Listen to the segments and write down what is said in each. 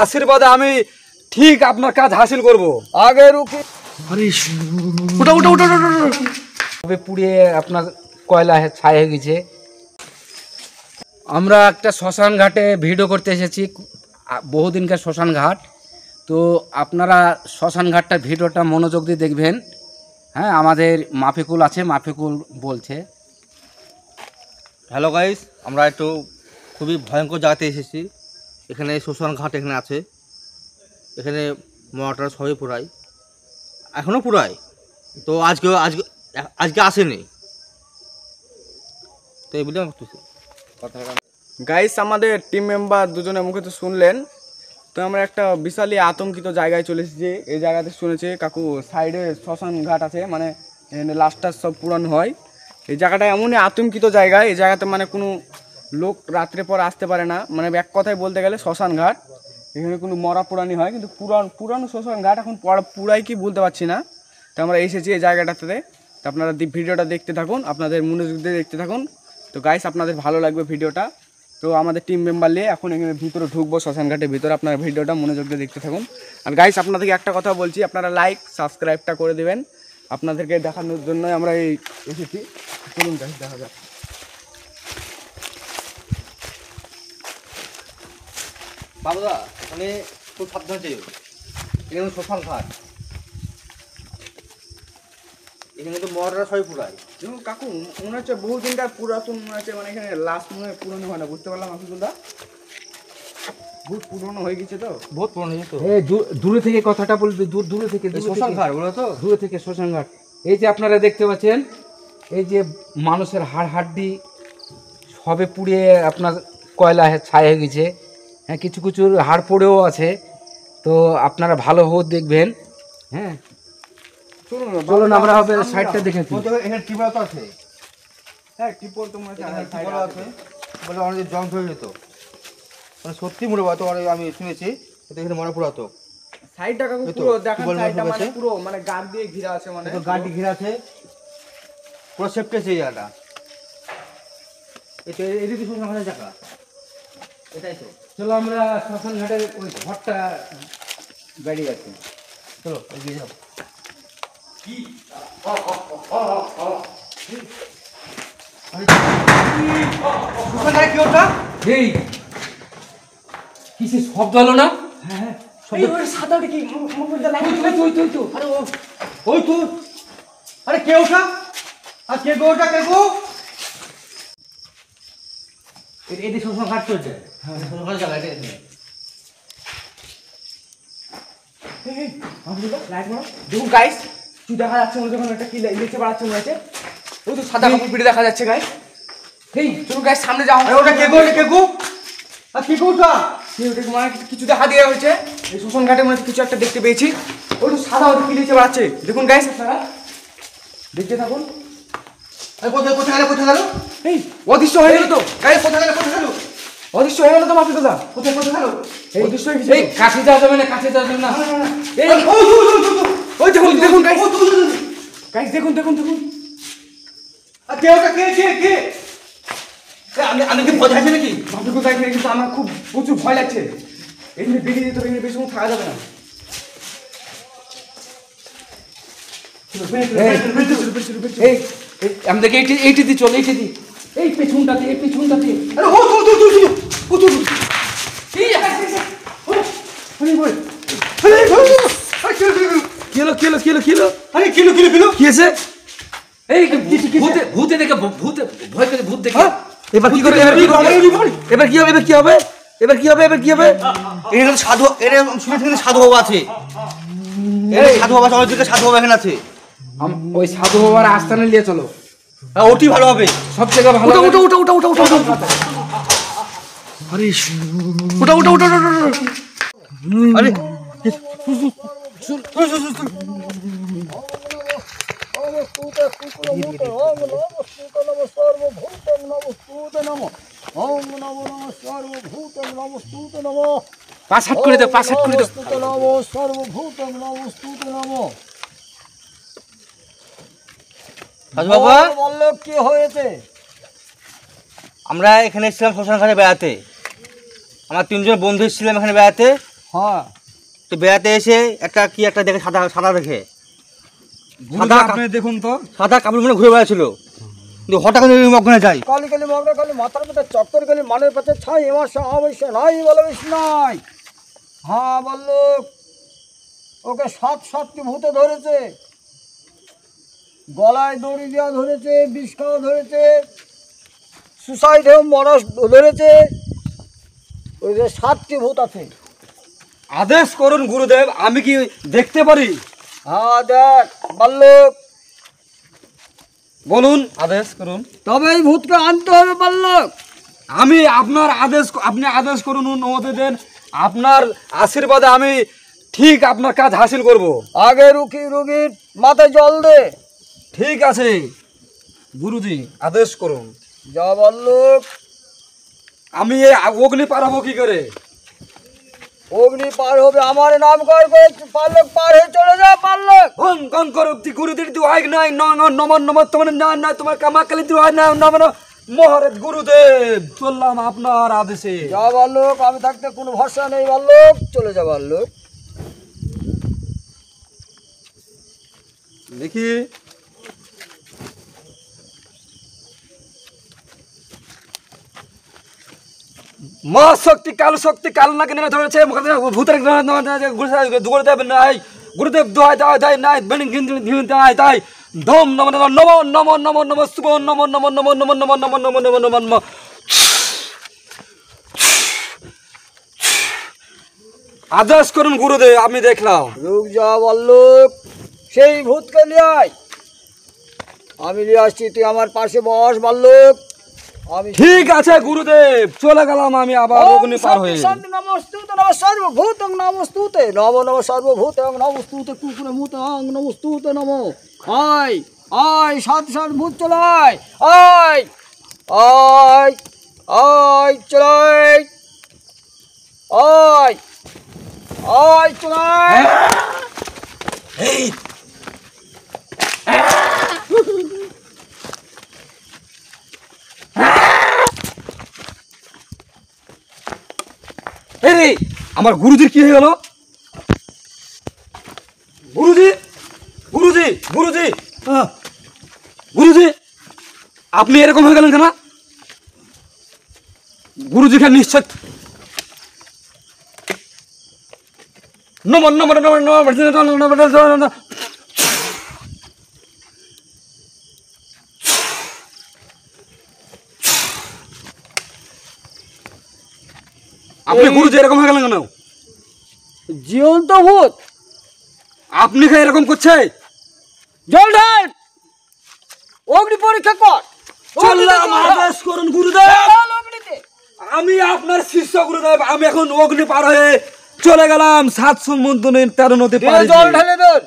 আশীর্বাদে আমি ঠিক আপনার কাজ হাসিল করব। আগে রুকি ওটা ওটা ওটা ওটা পুড়িয়ে আপনার কয়লা ছাই হয়ে গেছে। আমরা একটা শ্মশান ঘাটে ভিডিও করতে এসেছি, বহুদিনকার শ্মশান ঘাট। তো আপনারা শ্মশান ঘাটটা ভিডিওটা মনোযোগ দিয়ে দেখবেন। হ্যাঁ, আমাদের মাফিকুল আছে, মাফিকুল বলছে। হ্যালো গাইস, আমরা একটু খুবই ভয়ঙ্কর জায়গাতে এসেছি। এখানে শ্মশান ঘাট এখানে আছে, এখানে মরাটা সবই পুরাই, এখনও পুরাই। তো আজকে আজকে আজকে আসেনি, তো এই বলে গাইস আমাদের টিম মেম্বার দুজনের মুখে তো শুনলেন। তো আমরা একটা বিশালই আতঙ্কিত জায়গায় চলে এসেছি। এই জায়গাতে শুনেছি কাকু সাইডে শ্মশান ঘাট আছে, মানে লাস্টার সব পুরানো হয়। এই জায়গাটা এমনই আতঙ্কিত জায়গা, এই জায়গাতে মানে কোনো লোক রাত্রে পর আসতে পারে না। মানে এক কথায় বলতে গেলে শ্মশান ঘাট, এখানে কোনো মরা পুরানি হয়, কিন্তু পুরানো শ্মশান ঘাট এখন পুরাই কি বলতে পারছি না। তো আমরা এসেছি এই জায়গাটাতে। তো আপনারা ভিডিওটা দেখতে থাকুন, আপনাদের মনোযোগ দিয়ে দেখতে থাকুন। তো গাইস আপনাদের ভালো লাগবে ভিডিওটা। তো আমাদের টিম মেম্বার নিয়ে এখন এখানে ভিতরে ঢুকবো, শ্মশান ঘাটের ভিতরে। আপনারা ভিডিওটা মনোযোগ দিয়ে দেখতে থাকুন। আর গাইস আপনাদেরকে একটা কথা বলছি, আপনারা লাইক সাবস্ক্রাইবটা করে দেবেন। আপনাদেরকে দেখানোর জন্যই আমরা এই এসেছি। চলুন গাইস দেখা যাক। বাবুদা, মানে খুব সাবধান ছিল। এখানে শ্মশান ঘাট, এখানে তো মরাটা সবই পুরাই। দেখুন কাকু, মনে হচ্ছে বহু দিনকার পুরাতন মনে হচ্ছে, মানে এখানে লাস্ট মনে হয় পুরনো হয় না, বুঝতে পারলাম আফিকুলদা। বহুত পুরনো হয়ে গেছে তো, বহুত পুরনো হয়ে তো। দূরে থেকে কথাটা বলবে, দূরে থেকে শ্মশান ঘাট বলো তো, দূরে থেকে শ্মশান ঘাট। এই যে আপনারা দেখতে পাচ্ছেন, এই যে মানুষের হাড়-হাড্ডি সবে পুড়িয়ে আপনার কয়লা ছাই হয়ে গেছে। হ্যাঁ, কিছু কিছু হাড় পড়েও আছে। তো আপনারা ভালোভাবে দেখবেন। হ্যাঁ, চলুন আমরা হবে সাইডটা দেখে। এখানে টিপল তো আছে। হ্যাঁ টিপল তো মনে হচ্ছে আছে, বলে অনেক জং ধরে যেত, মানে সত্যি মরে পাতো। আমি শুনেছি এখানে মরা পুরাতো। সাইডটা কাকু পুরো দেখেন, সাইডটা মানে পুরো মানে গাছ দিয়ে ঘিরা আছে, মানে তো গাছ দিয়ে ঘিরা আছে, পুরো সেফটি আছে এই জায়গাটা। এটা এদিকে শ্মশান ঘাটের জায়গা, এটাই তো। চলো আমরা শ্মশান ঘাটের ওই ঘরটা বেরিয়ে আছি, চলো এগিয়ে যাও। কি ওটা? এই কিসে শব্দ হলো না? হ্যাঁ সাদাটা কি মোবাইলটা লাগিয়ে তো আরে ওই তো, আরে কে ওটা? আর কে গো ওটা, কে গো? এটি শ্মশান ঘাট চলছে। হ্যাঁ, শ্মশান ঘাটের জায়গা এটা। দেখুন গাইস, কি দেখা যাচ্ছে মনে হচ্ছে একটা কি লিখে বাড়াচ্ছে মনে হচ্ছে। ওই তো সাদা কাপড় পিঠে দেখা যাচ্ছে গাইস। এই চলুন গাইস সামনে যাও। ওটা কে গো, কে গো? আর কি গো ওটা? মানে কিছু দেখা দেওয়া হয়েছে এই শ্মশান ঘাটে, মনে হচ্ছে কিছু একটা দেখতে পেয়েছি। ওই তো সাদা ওটা কি লিখে বাড়াচ্ছে, দেখুন গাইস আপনারা দেখতে থাকুন। কোথায় কোথায় গেল, কোথায় গেল? এই অদৃশ্য হয়ে গেল তো গাইস, কোথায় গেল, কোথায় গেল? অদৃশ্য হয়ে গেল তো মাফিকুলদা, কোথায় কোথায় গেল? অদৃশ্য হয়ে গেছে। এই কাছে যাওয়া যাবে না, কাছে যাওয়া যাবে না। এই ওই দেখুন দেখুন গাইস, গাইস দেখুন দেখুন দেখুন। আর কে ওটা, কে কে কে? আমি কি ভয় আছে নাকি? মাফিকুলদা এখানে কিন্তু আমার খুব প্রচুর ভয় লাগছে। এখানে বেরিয়ে যেতে, এখানে বেশি থাকা যাবে না। এই আমাদেরকে এইটি দি চল, এইটি দি, এই পেছনটাতে, এই পেছনটাতে। আরে ও তো এই আরে বল, কিলো কিলো কিলো কিলো, আরে কিলো কিলো কিলো কি আছে? এই ভূতে ভূতে দেখে, ভূতে ভয় করে, ভূত দেখে। এবার কি করে, এবার কি হবে, এবার কি হবে, এবার কি হবে, এবার কি হবে, এবার কি হবে? এর সাধু, এর শুনেছি সাধু বাবা আছে। এর সাধু বাবা, সবাই দিকে সাধু বাবা এখানে আছে। ওই সাধু বাবার আস্থানে নিয়ে চলো, ওটি ভালো হবে, সব জায়গা ভালো। ওটা ওটা ওটা ওটা ওটা ওটা, আরে ওটা ওটা ওটা ওটা, আরে পাঁচ হাত করে দাও, পাঁচ হাত করে দাও। সাধু বাবা বললো কি হয়েছে? আমরা এখানে এসেছিলাম শ্মশান ঘাটে বেড়াতে। আমার তিনজন বন্ধু এসেছিলাম এখানে বেড়াতে। হ্যাঁ তো বেড়াতে এসে একটা দেখে সাদা সাদা দেখে গুরুদেব আপনি দেখুন তো। সাদা কাপড় মনে ঘুরে বেড়াচ্ছিল, কিন্তু হঠাৎ করে মগ্নে যায়। কালি কালি মগ্ন কালি মাথার মধ্যে চক্কর কালি মানের পাশে ছাই এমার অবশ্য নাই বলে বেশি নাই। হ্যাঁ বললো ওকে সাতটি ভূতে ধরেছে, গলায় দড়ি দেওয়া ধরেছে, বিষ খাওয়া ধরেছে, সুসাইড মনস ধরেছে, ওই যে 7টি ভূত আছে। আদেশ করুন গুরুদেব, আমি কি দেখতে পারি? হ্যাঁ দেখ বাল্লুক, বলুন, আদেশ করুন। তবে এই ভূতকে আনতে হবে বাল্লুক। আমি আপনার আদেশ, আপনি আদেশ করুন, অনুমতি দেন। আপনার আশীর্বাদে আমি ঠিক আপনার কাজ হাসিল করব। আগে রুগীর মাথায় জল দে। ঠিক আছে গুরুজি, আদেশ করুন। যা বাল্লুক। আমি এই অগ্নি পারাবো কি করে? অগ্নি পার হবে আমার নাম কর পাল্লক, পার হয়ে চলে যা পাল্লক। হন কন করো গুরুদের দুহাই নাই, নমন নমন তোমার না না তোমার কামাকালি দুহাই না নমন মহারাজ গুরুদেব, চললাম আপনার আদেশে। যা বাল্লুক, আমি থাকতে কোনো ভরসা নেই বাল্লুক, চলে যা বাল্লুক। দেখি মা শক্তি কাল নাকি নেমে ধরেছে, ভূতের গুরুদেব নাই, গুরুদেব দোহাই দায় দায় নাই, দায় দায় ধম নম নম নম নম নম নম শুভ নম নম নম নম নম নম নম নম নম নম। আদেশ করুন গুরুদেব, আমি দেখলাম। রুক যা বাল্লুক, সেই ভূতকে নিয়ে আয়। আমি নিয়ে আসছি, তুই আমার পাশে বস বাল্লুক। আমি ঠিক আছে গুরুদেব, চলে গেলাম আমি আবার অগ্নি পার হয়ে। নমস্তুতে নম সর্বভূতং নমস্তুতে নম নম সর্বভূতং নমস্তুতে কুকুরে মুতং নমস্তুতে নম। আয় আয়, সাত ভূত চলায়, আয় আয় আয় চলায়, আয় আয় চলায়। রে আমার গুরুজির কি হয়ে গেল? গুরুজি গুরুজি গুরুজি গুরুজি, আপনি এরকম হয়ে গেলেন কেন? গুরুজিকে নিশ্চয় নমন নমন নমন নমন। আপনি গুরুজি এরকম হয়ে গেলেন কেন? জীবন্ত ভূত। আপনি কে এরকম করছে? জল ঢাল, অগ্নি পরীক্ষা কর। চললাম, আদেশ করুন গুরুদেব। ঢাল অগ্নিতে। আমি আপনার শিষ্য গুরুদেব, আমি এখন অগ্নি পার হয়ে চলে গেলাম 7 সমুদ্র 13 নদী পার। জল ঢালে দর।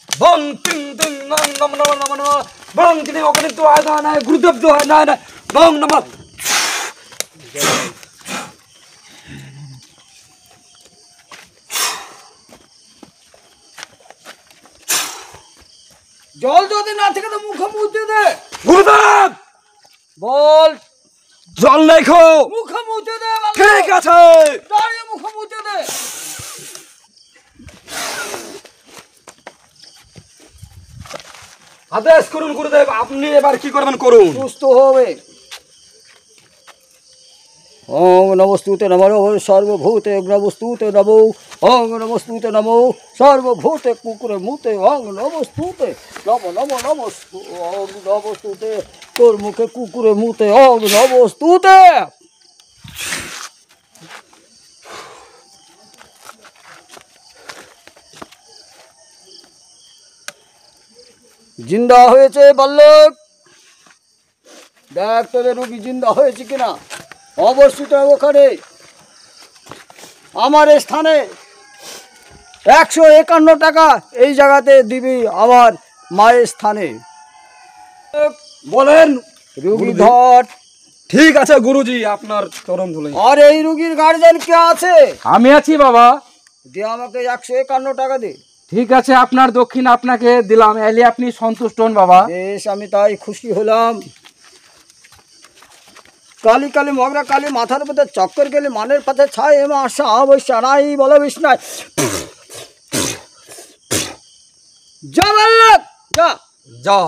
বং তিং তিং নম নম নম নম নম বং তিং অগ্নি তো আয় না গুরুদেব তো আয় না বং নম। জল যদি না থেকে তো মুখ মুছে দে। গুরুদেব বল। জল লেখো। মুখ মুছে দে। ঠিক আছে, দাঁড়িয়ে মুখ মুছে দে। আদেশ করুন গুরুদেব, আপনি এবার কি করবেন করুন। সুস্থ হবে। ওম নমস্তুতে নমঃ সর্বভূতে নমস্তুতে নমো, ওং নমস্তুতে নমো সর্বভূতে কুকুরে মুতে, ওং নমস্তুতে নম নম নম, ওং নমস্তুতে তোর মুখে কুকুরে মুতে, ওং নমস্তুতে। জিন্দা হয়েছে বাল্লক, দেখ তোদের রুগী জিন্দা হয়েছে কিনা। অবস্থিত ওখানে আমার এই স্থানে 151 টাকা এই জায়গাতে দিবি আমার মায়ের স্থানে। বলেন রুগী ধর। ঠিক আছে গুরুজি, আপনার চরণ ধুলাই। আর এই রুগীর গার্জেন কে আছে? আমি আছি বাবা। দে আমাকে 151 টাকা দে। ঠিক আছে, আপনার দক্ষিণ আপনাকে দিলাম, এলে আপনি সন্তুষ্ট হন বাবা। বেশ, আমি তাই খুশি হলাম। কালী কালী মগরা কালী মাথার উপরে চক্কর গেলে মানের পাতে ছায় এমা আশা অবশ্য নাই বলো বিষ্ণায় যা বললাম যা যা